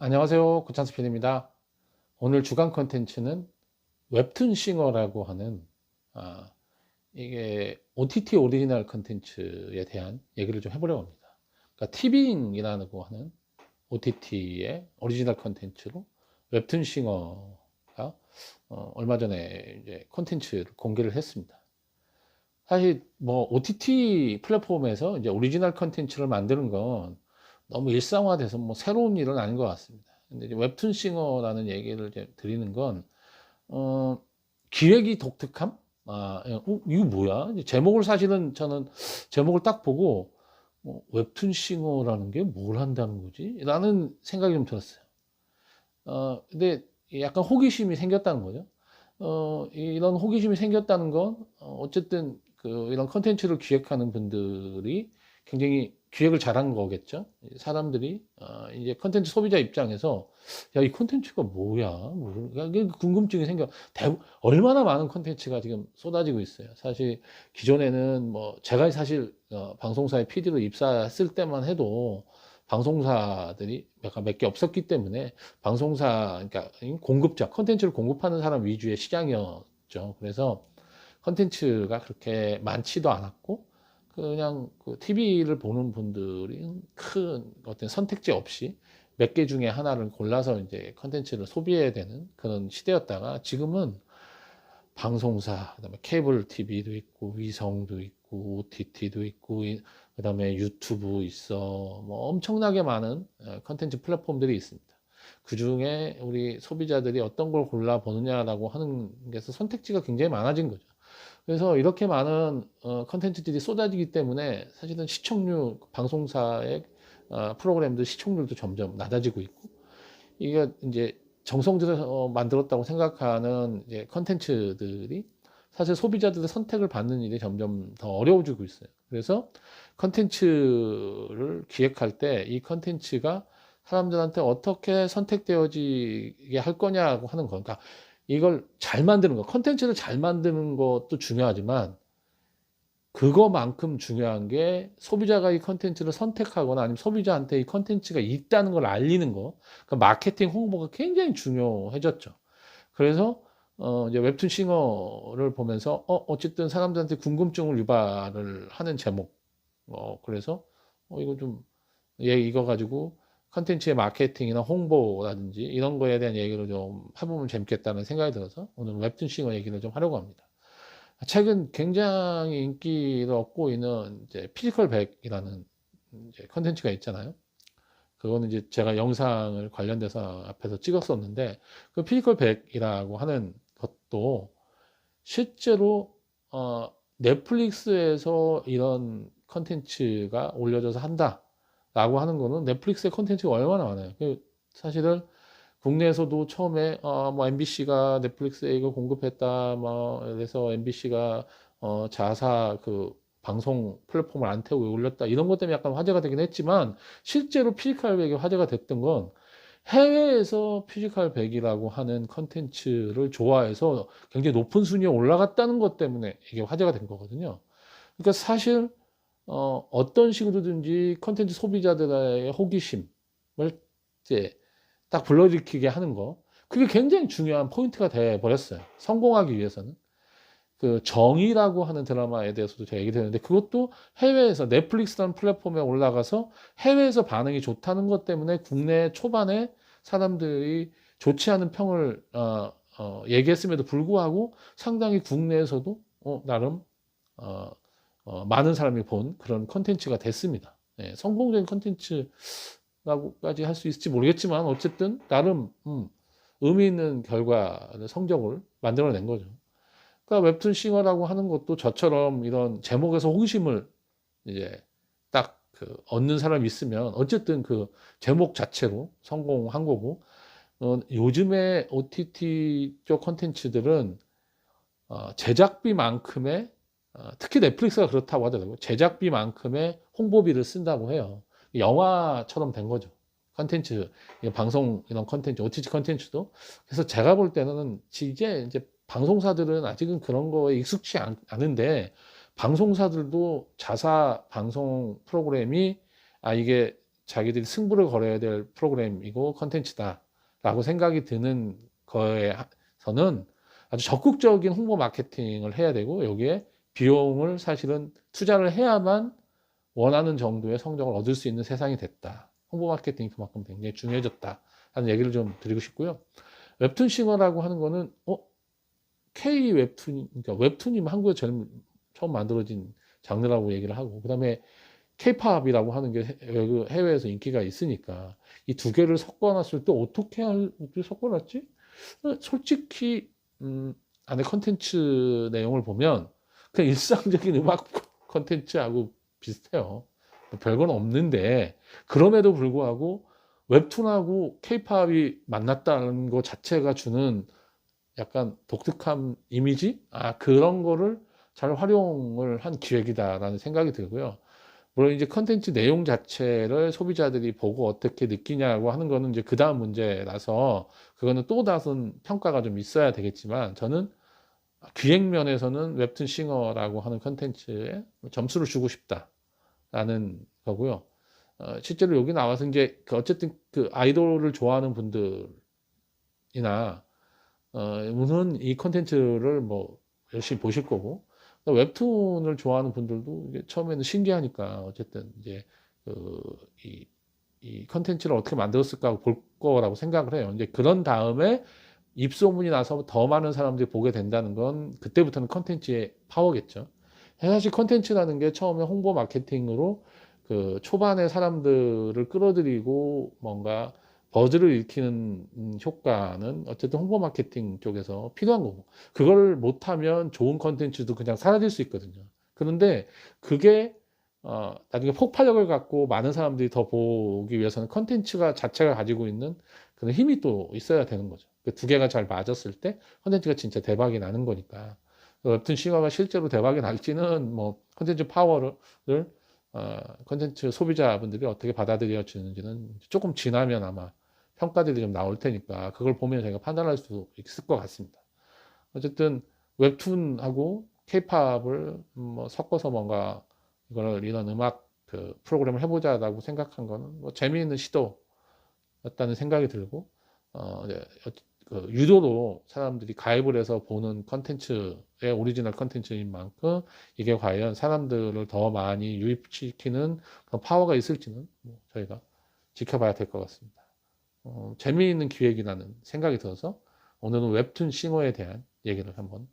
안녕하세요. 고찬스 PD입니다. 오늘 주간 컨텐츠는 웹툰 싱어라고 하는 아, 이게 OTT 오리지널 컨텐츠에 대한 얘기를 좀 해보려고 합니다. 그러니까 티빙이라고 하는 OTT의 오리지널 컨텐츠로 웹툰 싱어가 얼마 전에 이제 컨텐츠를 공개를 했습니다. 사실 뭐 OTT 플랫폼에서 이제 오리지널 컨텐츠를 만드는 건 너무 일상화돼서 뭐 새로운 일은 아닌 것 같습니다. 근데 이제 웹툰 싱어라는 얘기를 이제 드리는 건 어, 기획이 독특함? 이거 뭐야? 이제 제목을 사실은 저는 제목을 딱 보고 웹툰 싱어라는 게 뭘 한다는 거지? 라는 생각이 좀 들었어요. 근데 약간 호기심이 생겼다는 거죠. 이런 호기심이 생겼다는 건 어쨌든 이런 컨텐츠를 기획하는 분들이 굉장히 기획을 잘한 거겠죠. 사람들이 이제 컨텐츠 소비자 입장에서 야, 이 컨텐츠가 뭐야? 이게 궁금증이 생겨. 얼마나 많은 컨텐츠가 지금 쏟아지고 있어요. 사실 기존에는 뭐 제가 사실 방송사에 PD로 입사했을 때만 해도 방송사들이 몇 개 없었기 때문에 방송사, 그러니까 공급자, 컨텐츠를 공급하는 사람 위주의 시장이었죠. 그래서 컨텐츠가 그렇게 많지도 않았고, 그냥 그 TV를 보는 분들이 큰 어떤 선택지 없이 몇 개 중에 하나를 골라서 이제 컨텐츠를 소비해야 되는 그런 시대였다가 지금은 방송사, 그다음에 케이블 TV도 있고, 위성도 있고, OTT도 있고, 그다음에 유튜브 있어, 뭐 엄청나게 많은 컨텐츠 플랫폼들이 있습니다. 그 중에 우리 소비자들이 어떤 걸 골라 보느냐라고 하는 게서 선택지가 굉장히 많아진 거죠. 그래서 이렇게 많은 컨텐츠들이 쏟아지기 때문에 사실은 시청률, 방송사의 프로그램들 시청률도 점점 낮아지고 있고, 이게 이제 정성 들여서 만들었다고 생각하는 이제 컨텐츠들이 사실 소비자들의 선택을 받는 일이 점점 더 어려워지고 있어요. 그래서 컨텐츠를 기획할 때 이 컨텐츠가 사람들한테 어떻게 선택되어지게 할 거냐고 하는 거. 그러니까 이걸 잘 만드는 거, 컨텐츠를 잘 만드는 것도 중요하지만 그거만큼 중요한 게 소비자가 이 컨텐츠를 선택하거나 아니면 소비자한테 이 컨텐츠가 있다는 걸 알리는 거. 그러니까 마케팅 홍보가 굉장히 중요해졌죠. 그래서 이제 웹툰 싱어를 보면서 어쨌든 사람들한테 궁금증을 유발을 하는 제목. 그래서 이거 좀 이거 가지고 컨텐츠의 마케팅이나 홍보라든지 이런 거에 대한 얘기를 좀 해보면 재밌겠다는 생각이 들어서 오늘 웹툰 싱어 얘기를 좀 하려고 합니다. 최근 굉장히 인기를 얻고 있는 이제 피지컬 백이라는 이제 컨텐츠가 있잖아요. 그거는 이제 제가 영상을 관련돼서 앞에서 찍었었는데 그 피지컬 백이라고 하는 것도 실제로 넷플릭스에서 이런 컨텐츠가 올려져서 한다라고 하는 거는 넷플릭스의 컨텐츠가 얼마나 많아요. 사실은 국내에서도 처음에 뭐 MBC가 넷플릭스에 이거 공급했다 뭐 그래서 MBC가 자사 그 방송 플랫폼을 안 태우고 올렸다 이런 것 때문에 약간 화제가 되긴 했지만 실제로 피지컬 백이 화제가 됐던 건 해외에서 피지컬 백이라고 하는 컨텐츠를 좋아해서 굉장히 높은 순위에 올라갔다는 것 때문에 이게 화제가 된 거거든요. 그러니까 사실 어떤 식으로든지 컨텐츠 소비자들의 호기심을 이제 딱 불러일으키게 하는 거. 그게 굉장히 중요한 포인트가 돼 버렸어요. 성공하기 위해서는. 그 정의라고 하는 드라마에 대해서도 제가 얘기 드렸는데 그것도 해외에서 넷플릭스라는 플랫폼에 올라가서 해외에서 반응이 좋다는 것 때문에 국내 초반에 사람들이 좋지 않은 평을 얘기했음에도 불구하고 상당히 국내에서도 나름 많은 사람이 본 그런 컨텐츠가 됐습니다. 네, 성공적인 컨텐츠라고까지 할 수 있을지 모르겠지만 어쨌든 나름 의미 있는 결과를 성적을 만들어낸 거죠. 그러니까 웹툰 싱어라고 하는 것도 저처럼 이런 제목에서 호기심을 이제 딱 그 얻는 사람이 있으면 어쨌든 그 제목 자체로 성공한 거고 요즘에 OTT 쪽 컨텐츠들은 제작비만큼의 특히 넷플릭스가 그렇다고 하더라고요. 제작비만큼의 홍보비를 쓴다고 해요. 영화처럼 된 거죠. 컨텐츠, 방송 이런 컨텐츠, OTT 컨텐츠도. 그래서 제가 볼 때는 이제 방송사들은 아직은 그런 거에 익숙치 않은데 방송사들도 자사 방송 프로그램이 이게 자기들이 승부를 걸어야 될 프로그램이고 컨텐츠다라고 생각이 드는 거에서는 아주 적극적인 홍보 마케팅을 해야 되고, 여기에 비용을 사실은 투자를 해야만 원하는 정도의 성적을 얻을 수 있는 세상이 됐다. 홍보 마케팅이 그만큼 굉장히 중요해졌다 하는 얘기를 좀 드리고 싶고요. 웹툰 싱어라고 하는 거는 K 웹툰, 그러니까 웹툰이 한국에 제일 처음 만들어진 장르라고 얘기를 하고, 그다음에 K-팝이라고 하는 게 해외에서 인기가 있으니까 이 두 개를 섞어놨을 때 어떻게 섞어놨지? 솔직히 안에 컨텐츠 내용을 보면 그냥 일상적인 음악 컨텐츠하고 비슷해요. 별건 없는데, 그럼에도 불구하고 웹툰하고 K-팝이 만났다는 것 자체가 주는 약간 독특한 이미지? 그런 거를 잘 활용을 한 기획이다라는 생각이 들고요. 물론 이제 컨텐츠 내용 자체를 소비자들이 보고 어떻게 느끼냐고 하는 거는 이제 그 다음 문제라서, 그거는 또 다른 평가가 좀 있어야 되겠지만, 저는 기획 면에서는 웹툰 싱어라고 하는 컨텐츠에 점수를 주고 싶다라는 거고요. 실제로 여기 나와서 이제 어쨌든 그 아이돌을 좋아하는 분들이나 우선 이 컨텐츠를 뭐 열심히 보실 거고, 웹툰을 좋아하는 분들도 이게 처음에는 신기하니까 어쨌든 이제 이 컨텐츠를 어떻게 만들었을까 볼 거라고 생각을 해요. 이제 그런 다음에 입소문이 나서 더 많은 사람들이 보게 된다는 건 그때부터는 컨텐츠의 파워겠죠. 사실 컨텐츠라는 게 처음에 홍보 마케팅으로 그 초반에 사람들을 끌어들이고 뭔가 버즈를 일으키는 효과는 어쨌든 홍보 마케팅 쪽에서 필요한 거고, 그걸 못하면 좋은 컨텐츠도 그냥 사라질 수 있거든요. 그런데 그게 나중에 폭발력을 갖고 많은 사람들이 더 보기 위해서는 컨텐츠가 자체가 가지고 있는 그런 힘이 또 있어야 되는 거죠. 그 두 개가 잘 맞았을 때 컨텐츠가 진짜 대박이 나는 거니까. 웹툰 싱어가 실제로 대박이 날지는 뭐 컨텐츠 파워를 컨텐츠 소비자분들이 어떻게 받아들여 주는지는 조금 지나면 아마 평가들이 좀 나올 테니까, 그걸 보면 저희가 판단할 수 있을 것 같습니다. 어쨌든 웹툰하고 케이팝을 뭐 섞어서 뭔가 이런 음악 그 프로그램을 해보자라고 생각한 거는 뭐 재미있는 시도였다는 생각이 들고, 이제 유도로 사람들이 가입을 해서 보는 컨텐츠의 오리지널 컨텐츠인 만큼 이게 과연 사람들을 더 많이 유입시키는 그런 파워가 있을지는 뭐 저희가 지켜봐야 될 것 같습니다. 재미있는 기획이라는 생각이 들어서 오늘은 웹툰 싱어에 대한 얘기를 한번